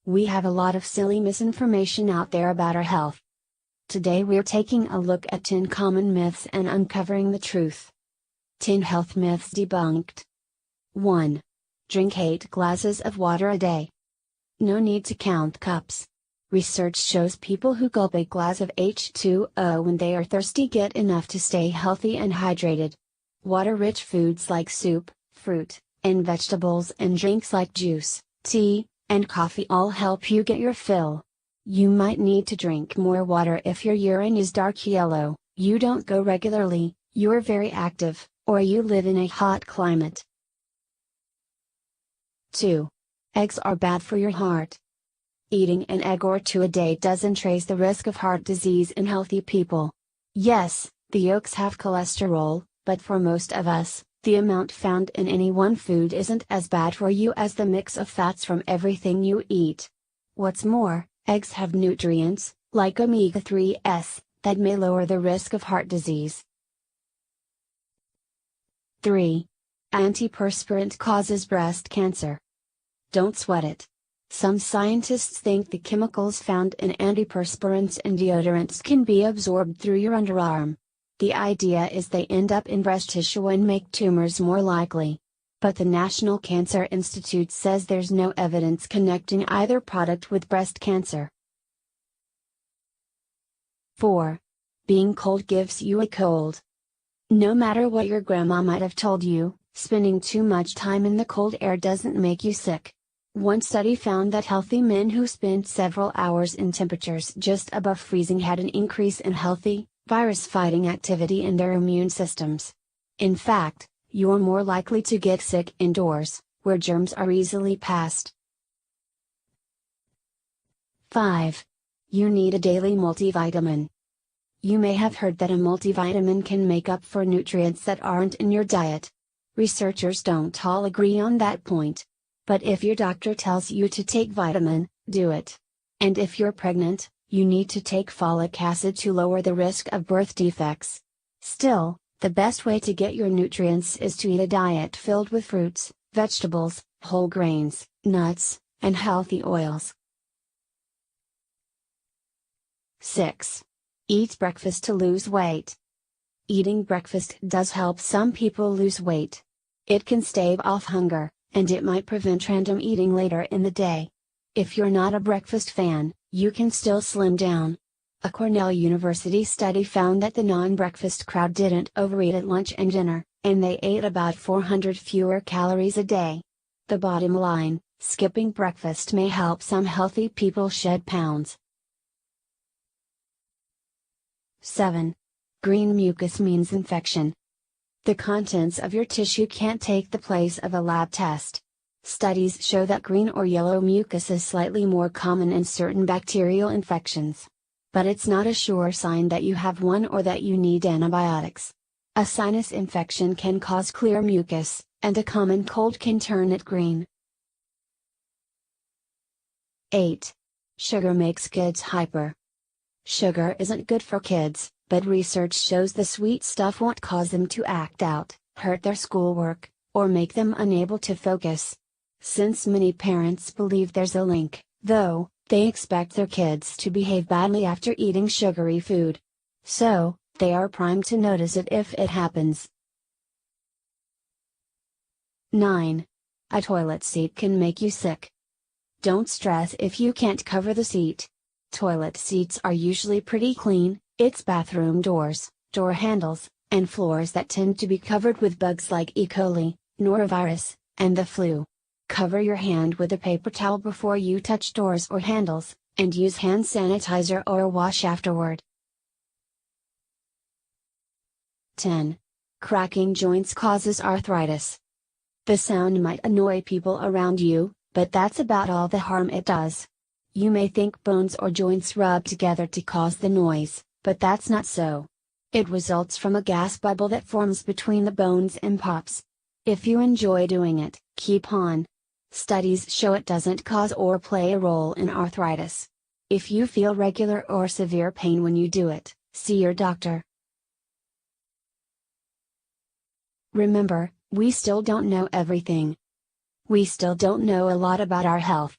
We have a lot of silly misinformation out there about our health. Today we're taking a look at 10 common myths and uncovering the truth. 10 health myths debunked. 1. Drink 8 glasses of water a day. No need to count cups. Research shows people who gulp a glass of H2O when they are thirsty get enough to stay healthy and hydrated. Water-rich foods like soup, fruit, and vegetables and drinks like juice, tea, and coffee all help you get your fill. You might need to drink more water if your urine is dark yellow, you don't go regularly, you're very active, or you live in a hot climate. 2. Eggs are bad for your heart. Eating an egg or two a day doesn't raise the risk of heart disease in healthy people. Yes, the yolks have cholesterol, but for most of us, the amount found in any one food isn't as bad for you as the mix of fats from everything you eat. What's more, eggs have nutrients, like omega-3s, that may lower the risk of heart disease. 3. Antiperspirant causes breast cancer. Don't sweat it. Some scientists think the chemicals found in antiperspirants and deodorants can be absorbed through your underarm. The idea is they end up in breast tissue and make tumors more likely. But the National Cancer Institute says there's no evidence connecting either product with breast cancer. 4. Being cold gives you a cold. No matter what your grandma might have told you, spending too much time in the cold air doesn't make you sick. One study found that healthy men who spent several hours in temperatures just above freezing had an increase in healthy, virus-fighting activity in their immune systems. In fact, you're more likely to get sick indoors, where germs are easily passed. 5. You need a daily multivitamin. You may have heard that a multivitamin can make up for nutrients that aren't in your diet. Researchers don't all agree on that point. But if your doctor tells you to take vitamin, do it. And if you're pregnant, you need to take folic acid to lower the risk of birth defects. Still, the best way to get your nutrients is to eat a diet filled with fruits, vegetables, whole grains, nuts, and healthy oils. 6. Eat breakfast to lose weight. Eating breakfast does help some people lose weight. It can stave off hunger, and it might prevent random eating later in the day. If you're not a breakfast fan, you can still slim down. A Cornell University study found that the non-breakfast crowd didn't overeat at lunch and dinner, and they ate about 400 fewer calories a day. The bottom line, skipping breakfast may help some healthy people shed pounds. 7. Green mucus means infection. The contents of your tissue can't take the place of a lab test. Studies show that green or yellow mucus is slightly more common in certain bacterial infections. But it's not a sure sign that you have one or that you need antibiotics. A sinus infection can cause clear mucus, and a common cold can turn it green. 8. Sugar makes kids hyper. Sugar isn't good for kids, but research shows the sweet stuff won't cause them to act out, hurt their schoolwork, or make them unable to focus. Since many parents believe there's a link, though, they expect their kids to behave badly after eating sugary food. So, they are primed to notice it if it happens. 9. A toilet seat can make you sick. Don't stress if you can't cover the seat. Toilet seats are usually pretty clean. It's bathroom doors, door handles, and floors that tend to be covered with bugs like E. coli, norovirus, and the flu. Cover your hand with a paper towel before you touch doors or handles, and use hand sanitizer or wash afterward. 10. Cracking joints causes arthritis. The sound might annoy people around you, but that's about all the harm it does. You may think bones or joints rub together to cause the noise, but that's not so. It results from a gas bubble that forms between the bones and pops. If you enjoy doing it, keep on. Studies show it doesn't cause or play a role in arthritis. If you feel regular or severe pain when you do it, see your doctor. Remember, we still don't know everything. We still don't know a lot about our health.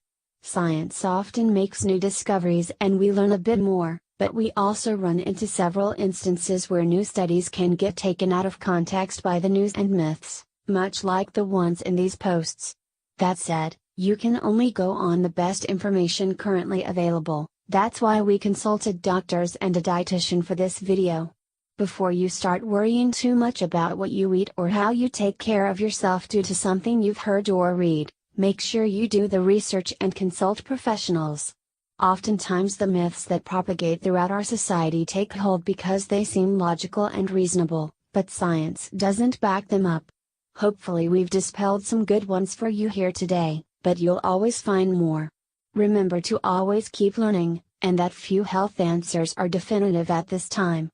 Science often makes new discoveries and we learn a bit more, but we also run into several instances where new studies can get taken out of context by the news and myths, much like the ones in these posts. That said, you can only go on the best information currently available. That's why we consulted doctors and a dietitian for this video. Before you start worrying too much about what you eat or how you take care of yourself due to something you've heard or read, make sure you do the research and consult professionals. Oftentimes the myths that propagate throughout our society take hold because they seem logical and reasonable, but science doesn't back them up. Hopefully we've dispelled some good ones for you here today, but you'll always find more. Remember to always keep learning, and that few health answers are definitive at this time.